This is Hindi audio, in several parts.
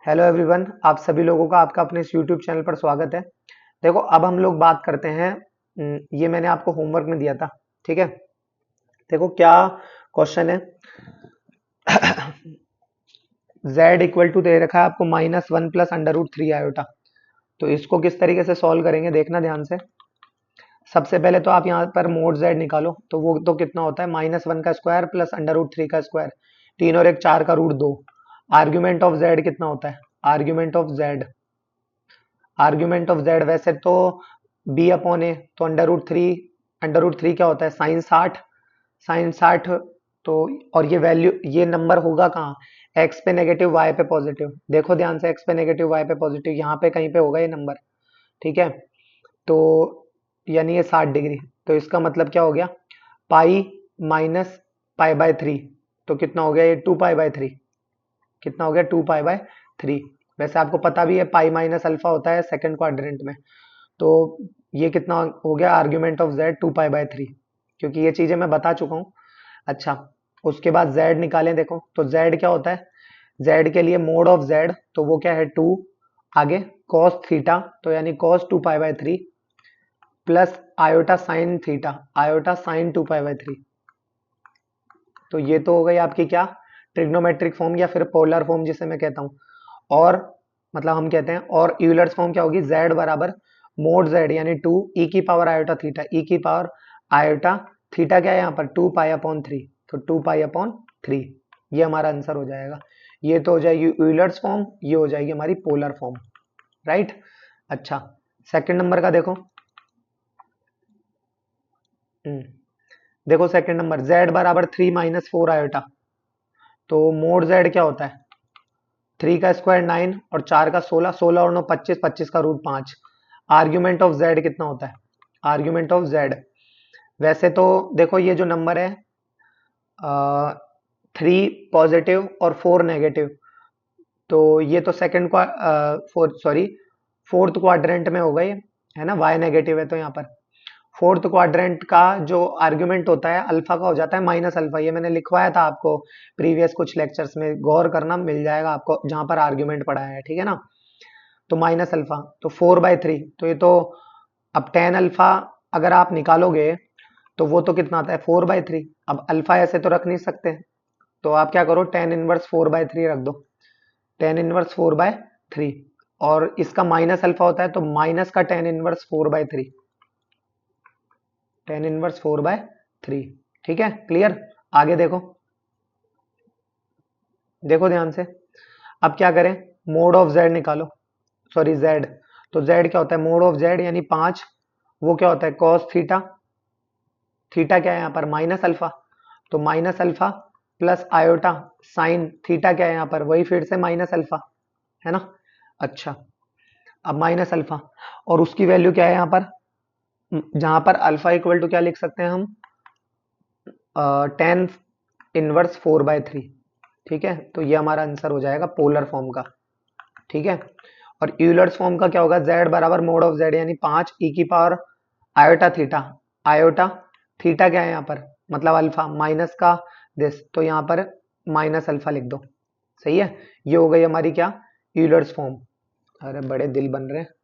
हेलो एवरीवन, आप सभी लोगों का आपका अपने इस यूट्यूब चैनल पर स्वागत है। देखो, अब हम लोग बात करते हैं। ये मैंने आपको होमवर्क में दिया था। ठीक है, देखो क्या क्वेश्चन है। z इक्वल टू दे रखा है आपको -1 प्लस √3 आयोटा। तो इसको किस तरीके से सॉल्व करेंगे देखना ध्यान से। सबसे पहले तो आप यहाँ पर मोड z निकालो, तो वो तो कितना होता है -1 का स्क्वायर प्लस √3 का स्क्वायर, 3 और 1 4 का √2। आर्ग्यूमेंट ऑफ z कितना होता है? आर्ग्यूमेंट ऑफ z वैसे तो b/a, तो अंडर रूट थ्री क्या होता है? साइन 60। तो और ये वैल्यू, ये नंबर होगा कहाँ? x पे नेगेटिव, y पे पॉजिटिव। देखो ध्यान से, x पे नेगेटिव, y पे पॉजिटिव, यहाँ पे कहीं पे होगा ये नंबर। ठीक है, तो यानी ये 60 डिग्री। तो इसका मतलब क्या हो गया? पाई माइनस पाई/3। तो कितना हो गया ये? 2 पाई/3। कितना हो गया? 2 पाई/3। वैसे आपको पता भी है पाई माइनस अल्फा होता है सेकंड क्वाड्रेंट में। तो ये कितना हो गया? आर्ग्यूमेंट ऑफ z 2 पाई/3, क्योंकि ये चीजें मैं बता चुका हूँ। अच्छा, उसके बाद z निकालें। देखो तो z क्या होता है? z के लिए मोड ऑफ z, तो वो क्या है? 2। आगे cos थीटा, तो यानी cos 2 पाई/3 plus iota sine theta, iota sine 2 पाई/3। तो ये तो हो गई आपकी क्या? ट्रिग्नोमेट्रिक फॉर्म या फिर पोलर फॉर्म जिसे मैं कहता हूँ। और मतलब हम कहते हैं, और यूलर्स फॉर्म क्या होगी? z बराबर मोड z यानी 2 e की पावर आयोटा थीटा, e की पावर आयोटा थीटा क्या है यहाँ पर? 2 पाई/3। तो 2 पाई/3 ये हमारा आंसर हो जाएगा। ये तो हो जाएगी यूलर्स फॉर्म, ये हो जाएगी हमारी पोलर फॉर्म। राइट। अच्छा, सेकंड नंबर का देखो। हम्म, देखो सेकंड नंबर, z बराबर 3 - 4 आयोटा। तो मोड z क्या होता है? 3 का स्क्वायर 9 और 4 का 16, 16 और 9 25, 25 का √5। आर्ग्यूमेंट ऑफ z कितना होता है? आर्ग्यूमेंट ऑफ z, वैसे तो देखो ये जो नंबर है 3 पॉजिटिव और 4 नेगेटिव, तो ये तो second fourth, sorry fourth quadrant में होगा ये, है ना? y नेगेटिव है तो यहाँ पर फोर्थ क्वाड्रेंट का जो आर्ग्यूमेंट होता है अल्फा का हो जाता है माइनस अल्फा। ये मैंने लिखवाया था आपको प्रीवियस कुछ लेक्चर्स में, गौर करना, मिल जाएगा आपको जहां पर आर्ग्यूमेंट पढ़ाया है। ठीक है ना? तो माइनस अल्फा, तो 4/3। तो ये तो अब टेन अल्फा अगर आप निकालोगे तो वो तो कितना आता है? 4/3। अब अल्फा ऐसे तो रख नहीं सकते, तो आप क्या करो? टेन इनवर्स 4/3 रख दो। टेन इनवर्स 4/3, और इसका माइनस अल्फा होता है तो माइनस का टेन इनवर्स 4/3, टेन इनवर्स 4/3। ठीक है, क्लियर? आगे देखो, देखो ध्यान से। अब क्या करें? मोड ऑफ z निकालो, सॉरी z। तो z क्या होता है? मोड ऑफ z यानी 5, वो क्या होता है? cos theta. थीटा क्या है यहाँ पर? Minus alpha. तो minus alpha plus iota sine theta क्या है यहाँ पर? वही फिर से माइनस अल्फा, है ना? अच्छा, अब माइनस अल्फा, और उसकी वैल्यू क्या है यहाँ पर? जहां पर अल्फा इक्वल टू क्या लिख सकते हैं हम? Tan inverse 4/3। ठीक है, तो ये हमारा आंसर हो जाएगा पोलर फॉर्म का। ठीक है, और यूलर्स फॉर्म का क्या होगा? z बराबर मोड ऑफ z यानी 5 e की power iota theta. Iota theta क्या है यहाँ पर? मतलब अल्फा माइनस का दिस, तो यहाँ पर माइनस अल्फा लिख दो। सही है, ये हो गई हमारी क्या? Euler's form. अरे बड़े दिल बन रहे हैं।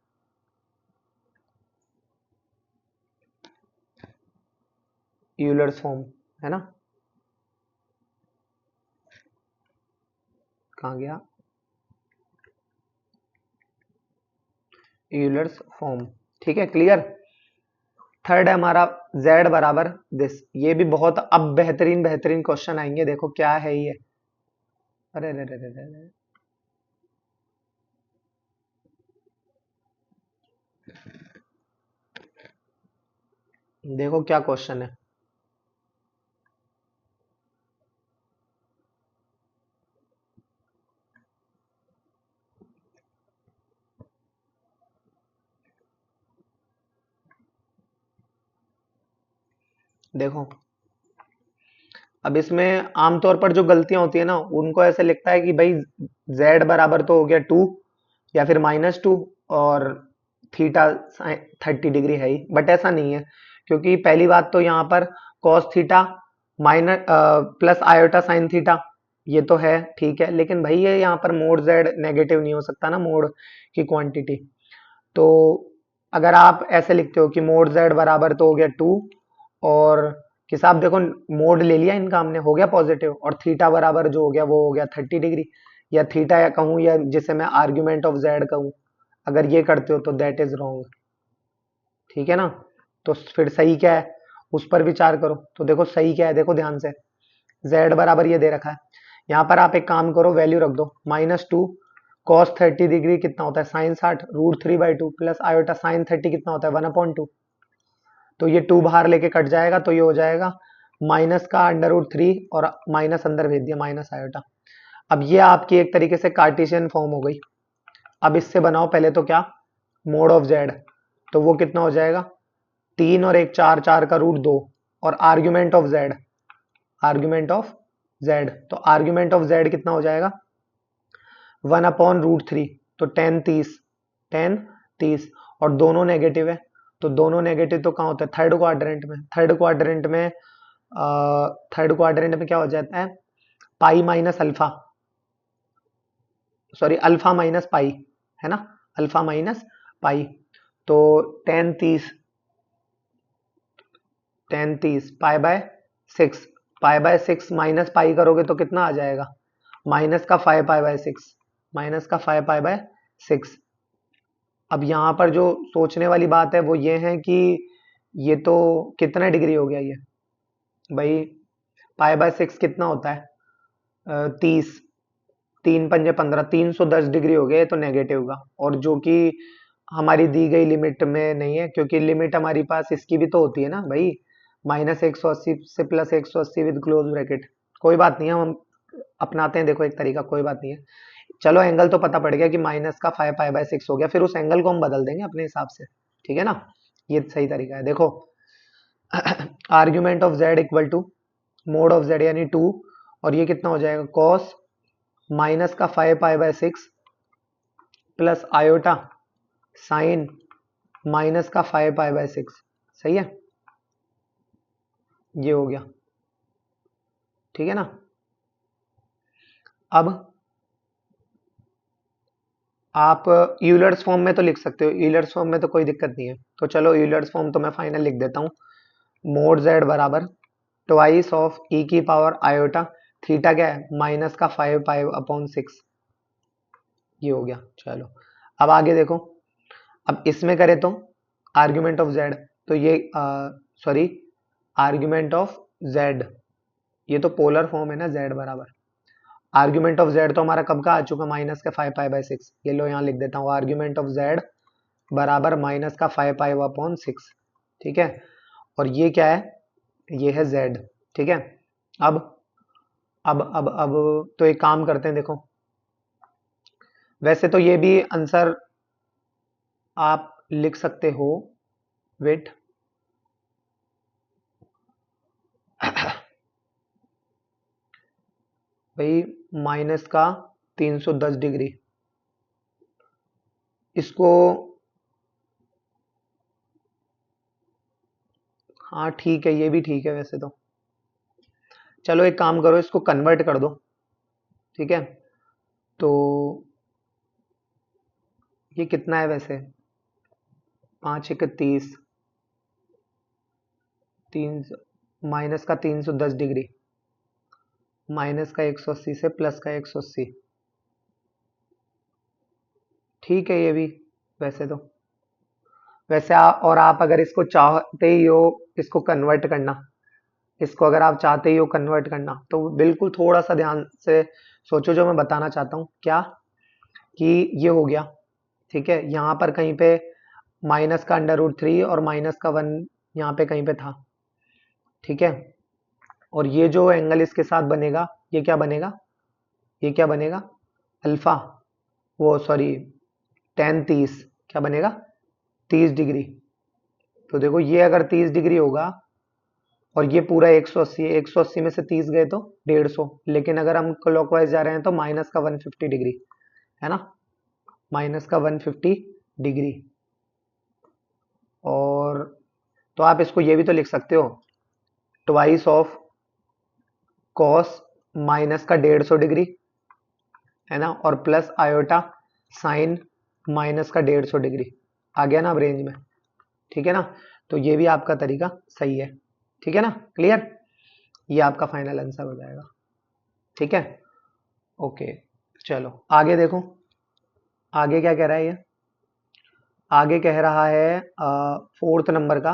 यूलर्स फॉर्म, है ना? कहाँ गया? Euler's form. ठीक है, क्लियर? थर्ड है हमारा z बराबर दिस। ये भी बहुत अब बेहतरीन बेहतरीन क्वेश्चन आएंगे। देखो क्या है ये। अरे रे रे रे रे रे। देखो क्या क्वेश्चन है। देखो, अब इसमें आमतौर पर जो गलतियां होती है ना, उनको ऐसे लिखता है कि भाई z बराबर तो हो गया 2 या फिर -2, और थीटा 30 डिग्री है ही, बट ऐसा नहीं है। क्योंकि पहली बात तो यहाँ पर cos theta minus plus iota sine theta, ये तो है, ठीक है, लेकिन भाई ये यहाँ पर मोड जेड नेगेटिव नहीं हो सकता ना, मोड की क्वांटिटी। तो अगर आप ऐसे लिखते हो कि मोड जेड बराबर तो हो गया 2, और कि साहब देखो मोड ले लिया इनका हमने, हो गया पॉजिटिव, और थीटा बराबर जो हो गया वो हो गया 30 डिग्री, या थीटा या कहूँ, या जिसे मैं आर्ग्यूमेंट ऑफ जेड कहूँ, अगर ये करते हो तो दैट इज रॉन्ग। ठीक है ना? तो फिर सही क्या है, उस पर विचार करो। तो देखो सही क्या है, देखो ध्यान से, z बराबर ये दे रखा है, यहाँ पर आप एक काम करो, वैल्यू रख दो -2 cos 30 डिग्री कितना होता है, साइन 60 √3/2 प्लस आयोटा साइन 30 कितना होता है 1/2। तो ये 2 बाहर लेके कट जाएगा, तो ये हो जाएगा माइनस का √3, और माइनस अंदर भेज दिया, माइनस आयोटा। अब ये आपकी एक तरीके से कार्टेशियन फॉर्म हो गई। अब इससे बनाओ पहले तो क्या, मोड ऑफ जेड, तो वो कितना हो जाएगा, 3 और 1 4, 4 का √2, और argument of Z, argument of Z, तो आर्ग्यूमेंट ऑफ जेड कितना हो जाएगा 1/√3, तो टेन तीस, और दोनों नेगेटिव है, तो दोनों नेगेटिव तो कहाँ होता है, थर्ड क्वाड्रेंट में, थर्ड क्वाड्रेंट में क्या हो जाता है, pi minus alpha, sorry alpha minus pi, है ना, अल्फा माइनस पाई। तो टेन तीस pi by 6, pi by 6 minus pi करोगे तो कितना आ जाएगा, माइनस का 5 पाई बाय 6, माइनस का 5 पाई बाय 6। अब यहाँ पर जो सोचने वाली बात है वो ये है कि ये तो कितना डिग्री हो गया ये भाई, पाई बाय 6 कितना होता है 30, 3 × 5 = 15, 310 डिग्री हो गया, ये तो नेगेटिव का, और जो कि हमारी दी गई लिमिट में नहीं है, क्योंकि लिमिट हमारी पास इसकी भी तो होती है ना भाई, -180 से +180 विद क्लोज ब्रैकेट। कोई बात नहीं है, हम अपनाते हैं, देखो एक तरीका, कोई बात नहीं है। चलो एंगल तो पता पड़ गया कि माइनस का 5 पाई बाय 6 हो गया, फिर उस एंगल को हम बदल देंगे अपने हिसाब से, ठीक है ना, ये सही तरीका है। देखो argument of Z equal to mod of Z यानी 2, और ये कितना हो जाएगा कॉस माइनस का 5 pi by 6 plus iota sign minus का 5 पाई बाय 6, सही है, ये हो गया, ठीक है ना। अब आप यूलर्स फॉर्म में तो लिख सकते हो, यूलर्स फॉर्म में तो कोई दिक्कत नहीं है, तो चलो यूलर्स फॉर्म तो मैं फाइनल लिख देता हूँ, मोड जेड बराबर ट्वाइस ऑफ ई की पावर आयोटा, थीटा क्या है माइनस का 5 पाई/6, ये हो गया। चलो अब आगे देखो, अब इसमें करें तो आर्ग्यूमेंट ऑफ जेड, तो ये सॉरी आर्ग्यूमेंट ऑफ जेड, ये तो पोलर फॉर्म है ना, जेड बराबर आर्ग्यूमेंट ऑफ जेड तो हमारा कब का आ चुका, माइनस का 5 पाई/6, ये लो यहाँ लिख देता हूँ, आर्ग्यूमेंट ऑफ जेड बराबर माइनस का 5 पाई/6, ठीक है, और ये क्या है, ये है जेड, ठीक है। अब अब तो एक काम करते हैं, देखो वैसे तो ये भी आंसर आप लिख सकते हो, वेट भाई, माइनस का 310 डिग्री, इसको, हाँ ठीक है, ये भी ठीक है वैसे तो, चलो एक काम करो, इसको कन्वर्ट कर दो, ठीक है, तो ये कितना है वैसे, 5 × 31, तीन, माइनस का 310 डिग्री, माइनस का 180 से प्लस का 180, ठीक है ये भी, वैसे तो, वैसे और आप अगर इसको चाहते ही हो, इसको कन्वर्ट करना, इसको अगर आप चाहते ही हो कन्वर्ट करना, तो बिल्कुल थोड़ा सा ध्यान से सोचो, जो मैं बताना चाहता हूँ क्या, कि ये हो गया, ठीक है, यहाँ पर कहीं पे माइनस का √3 और माइनस का 1 यहाँ पे कहीं पे था, ठीक है, और ये जो एंगल इसके साथ बनेगा, ये क्या बनेगा, ये क्या बनेगा, अल्फा, वो सॉरी टेन 30, क्या बनेगा 30 डिग्री। तो देखो ये अगर 30 डिग्री होगा, और ये पूरा 180 है, 180 में से 30 गए तो 150, लेकिन अगर हम क्लॉकवाइज जा रहे हैं तो माइनस का 150 डिग्री, है ना, माइनस का 150 डिग्री। और तो आप इसको ये भी तो लिख सकते हो, ट्वाइस ऑफ कॉस माइनस का 150 डिग्री है ना, और प्लस आयोटा साइन माइनस का 150 डिग्री। आ गया ना अब रेंज में, ठीक है ना। तो ये भी आपका तरीका सही है, ठीक है ना, क्लियर। ये आपका फाइनल आंसर हो जाएगा, ठीक है। ओके, चलो आगे देखो, आगे क्या कह रहा है ये। आगे कह रहा है फोर्थ नंबर का,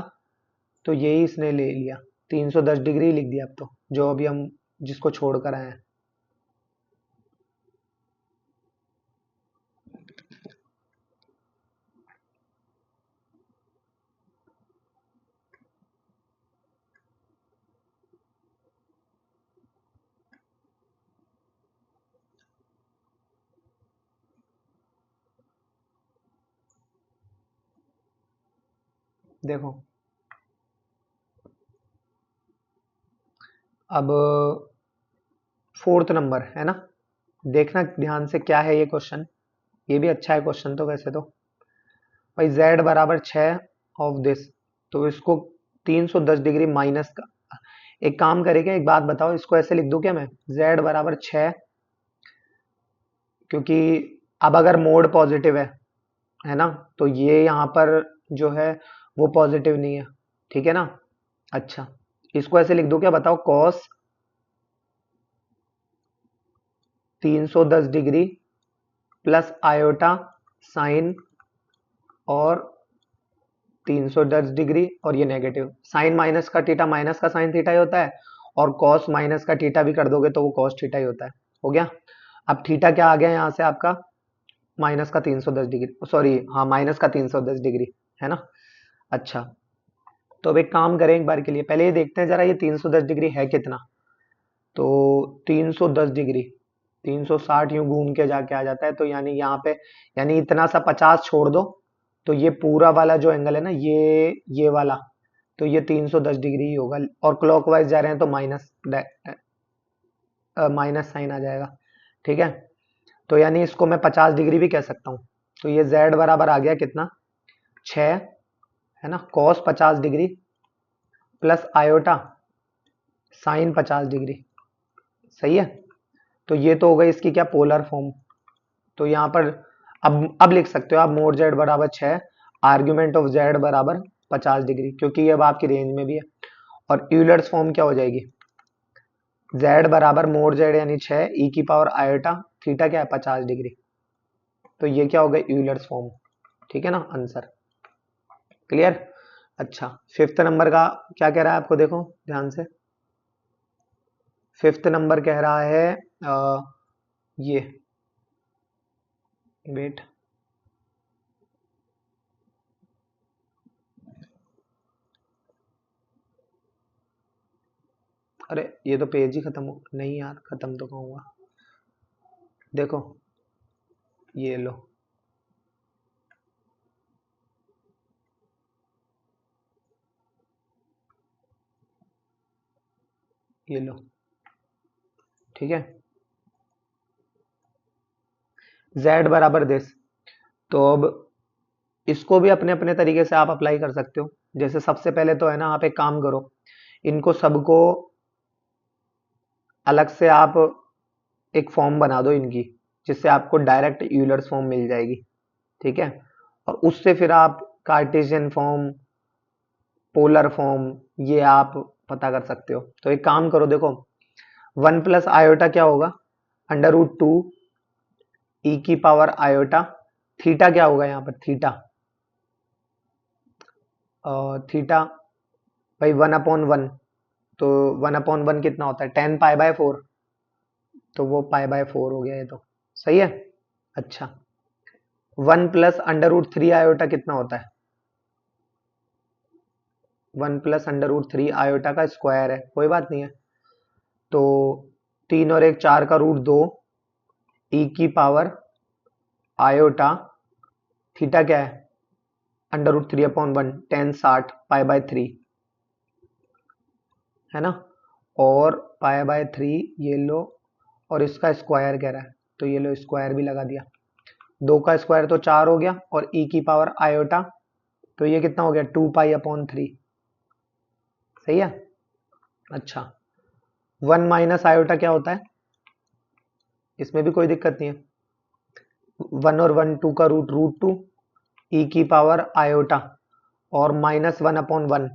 तो यही इसने ले लिया, 310 डिग्री लिख दिया अब तो, जो अभी हम जिसको छोड़ कर आए हैं। देखो अब फोर्थ नंबर है ना, देखना ध्यान से क्या है ये क्वेश्चन। ये भी अच्छा है क्वेश्चन तो वैसे तो। भाई z बराबर 6 ऑफ दिस, तो इसको 310 डिग्री माइनस का, एक काम करेगा, एक बात बताओ, इसको ऐसे लिख दूं क्या मैं, z बराबर 6, क्योंकि अब अगर मोड पॉजिटिव है ना, तो ये यहाँ पर जो है वो पॉजिटिव नहीं है, ठीक है ना। अच्छा, इसको ऐसे लिख दूं क्या बताओ, cos 310 degree plus iota sign और 310 डिग्री, और ये नेगेटिव साइन माइनस का थीटा माइनस का साइन थीटा ही होता है, और कॉस माइनस का थीटा भी कर दोगे तो वो कॉस थीटा ही होता है। हो गया। अब थीटा क्या आ गया यहाँ से आपका, माइनस का 310 डिग्री, सॉरी हाँ माइनस का 310 डिग्री है ना। अच्छा, तो अब एक काम करें, एक बार के लिए पहले ये देखते हैं जरा ये 310 डिग्री है कितना। तो 310 डिग्री 360 यूं घूम के जाके आ जाता है, तो यानी यहाँ पे, यानी इतना सा 50 छोड़ दो, तो ये पूरा वाला जो एंगल है ना, ये वाला, तो ये 310 डिग्री ही होगा, और क्लॉकवाइज जा रहे हैं तो माइनस माइनस साइन आ जाएगा, ठीक है। तो यानी इसको मैं 50 डिग्री भी कह सकता हूँ। तो ये z बराबर आ गया कितना, 6 है ना, cos 50 degree plus iota sign 50 degree, सही है। तो ये तो हो गई इसकी क्या, पोलर फॉर्म। तो यहाँ पर अब लिख सकते हो आप मोड z बराबर 6, आर्ग्यूमेंट ऑफ z बराबर 50 डिग्री, क्योंकि ये अब आपकी रेंज में भी है। और यूलर्स फॉर्म क्या हो जाएगी, z बराबर मोड z यानी 6 ई की पावर आयोटा, थीटा क्या है 50 डिग्री। तो ये क्या हो गया, यूलर्स फॉर्म, ठीक है ना, आंसर क्लियर। अच्छा, फिफ्थ नंबर का क्या कह रहा है आपको, देखो ध्यान से। फिफ्थ नंबर कह रहा है ये, वेट, अरे ये तो पेज ही खत्म हो नहीं यार, खत्म तो कहूंगा, देखो ये लो, ये लो, ठीक है, z बराबर दिस। तो अब इसको भी अपने अपने तरीके से आप अप्लाई कर सकते हो। जैसे सबसे पहले तो है ना, आप एक काम करो, इनको सबको अलग से आप एक फॉर्म बना दो इनकी, जिससे आपको डायरेक्ट यूलर्स फॉर्म मिल जाएगी, ठीक है। और उससे फिर आप कार्टेशियन फॉर्म, पोलर फॉर्म, ये आप पता कर सकते हो। तो एक काम करो, देखो 1 प्लस आयोटा क्या होगा, √2 ई की पावर आयोटा, थीटा क्या होगा यहाँ पर, थीटा थीटा भाई 1/1, तो 1/1 कितना होता है, 10 पाई/4, तो वो पाई/4 हो गया ये तो, सही है। अच्छा, 1 प्लस √3 आयोटा कितना होता है, 1 प्लस √3 आयोटा का स्क्वायर है, कोई बात नहीं है। तो 3 और 1 4 का √2 ई की पावर आयोटा, थीटा क्या है, √3/1, 10 60 पाई/3 है ना, और पाई/3 ये लो, और इसका स्क्वायर कह रहा है, तो ये लो स्क्वायर भी लगा दिया, 2 का स्क्वायर तो 4 हो गया, और ई की पावर आयोटा, तो ये कितना हो गया, 2 पाई/3, सही है। अच्छा, 1 माइनस आयोटा क्या होता है, इसमें भी कोई दिक्कत नहीं है। 1 और 1 2 का रूट रूट 2 ई की पावर आयोटा और -1/1,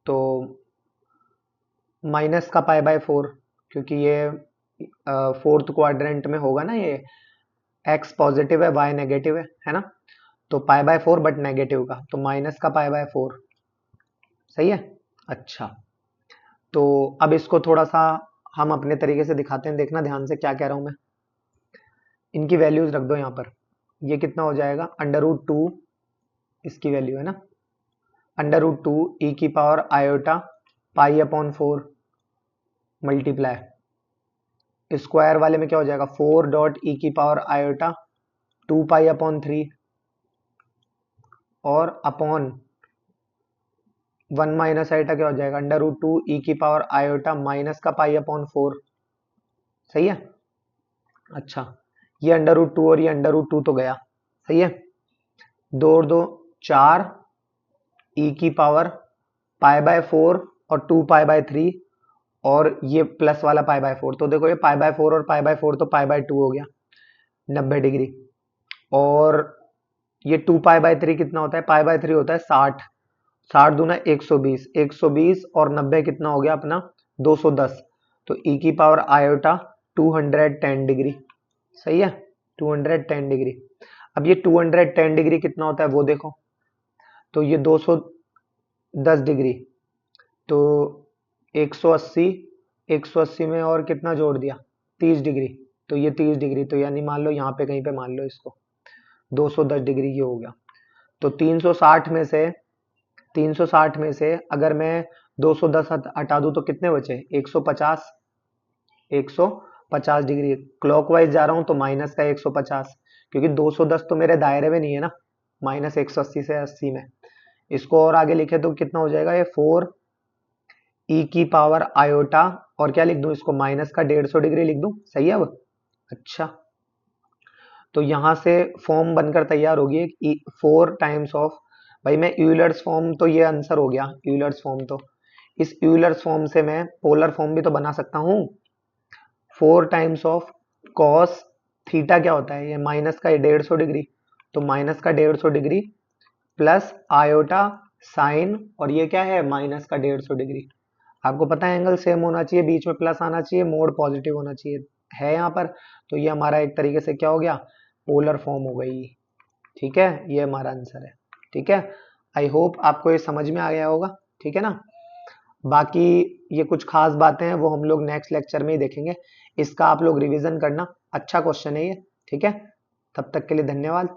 तो माइनस का पाई बाय 4, क्योंकि ये फोर्थ क्वाड्रेंट में होगा ना, ये एक्स पॉजिटिव है वाई नेगेटिव है ना, तो पाई बाय 4 बट नेगेटिव का, तो माइनस का पाई बाय 4। सही है। अच्छा, तो अब इसको थोड़ा सा हम अपने तरीके से दिखाते हैं, देखना ध्यान से क्या कह रहा हूं मैं। इनकी वैल्यूज रख दो यहाँ पर। ये कितना हो जाएगा, √2 इसकी वैल्यू है ना, √2 ई की पावर आयोटा π/4 मल्टीप्लाई स्क्वायर वाले में क्या हो जाएगा, 4 डॉट ई की पावर आयोटा 2π/3 और अपॉन 1 माइनस आयोटा क्या हो जाएगा, √2 ई की पावर आयोटा माइनस का π/4। सही है। अच्छा, ये √2 और ये √2 तो गया। सही है। 2 और 2 4 ई की पावर π/4 और 2π/3 और ये प्लस वाला π/4, तो देखो ये π/4 और π/4 तो π/2 हो गया 90 डिग्री। और ये 2π/3 कितना होता है, π/3 होता है 60, 60 दूना 120, 120 और 90 कितना हो गया अपना 210, तो ई की पावर आयोटा 210 डिग्री। सही है, 210 डिग्री। अब ये 210 डिग्री कितना होता है वो देखो, तो ये 210 डिग्री, तो 180, 180 में और कितना जोड़ दिया 30 डिग्री, तो ये 30 डिग्री, तो यानी मान लो यहाँ पे कहीं पे मान लो इसको 210 डिग्री ये हो गया। तो 360 में से अगर मैं 210 हटा दूं तो कितने बचे, 150, 150 डिग्री। क्लॉकवाइज जा रहा हूं तो माइनस का 150, क्योंकि 210 तो मेरे दायरे में नहीं है ना, -180 से 80 में। इसको और आगे लिखे तो कितना हो जाएगा, ये 4 ई की पावर आयोटा, और क्या लिख दूं इसको, माइनस का 150 डिग्री लिख दूं। सही है अब। अच्छा, तो यहां से फॉर्म बनकर तैयार होगी 4 टाइम्स ऑफ, भाई मैं यूलर्स फॉर्म, तो ये आंसर हो गया यूलर्स फॉर्म। तो इस यूलर्स फॉर्म से मैं पोलर फॉर्म भी तो बना सकता हूं। 4 टाइम्स ऑफ कॉस थीटा क्या होता है, ये माइनस का 150 डिग्री, तो माइनस का 150 डिग्री प्लस आयोटा साइन, और ये क्या है माइनस का 150 डिग्री। आपको पता है एंगल सेम होना चाहिए, बीच में प्लस आना चाहिए, मोड पॉजिटिव होना चाहिए, है यहाँ पर। तो ये हमारा एक तरीके से क्या हो गया, पोलर फॉर्म हो गई। ठीक है, ये हमारा आंसर है। ठीक है, आई होप आपको ये समझ में आ गया होगा। ठीक है ना, बाकी ये कुछ खास बातें हैं वो हम लोग नेक्स्ट लेक्चर में ही देखेंगे। इसका आप लोग रिवीजन करना, अच्छा क्वेश्चन है ये। ठीक है, तब तक के लिए धन्यवाद।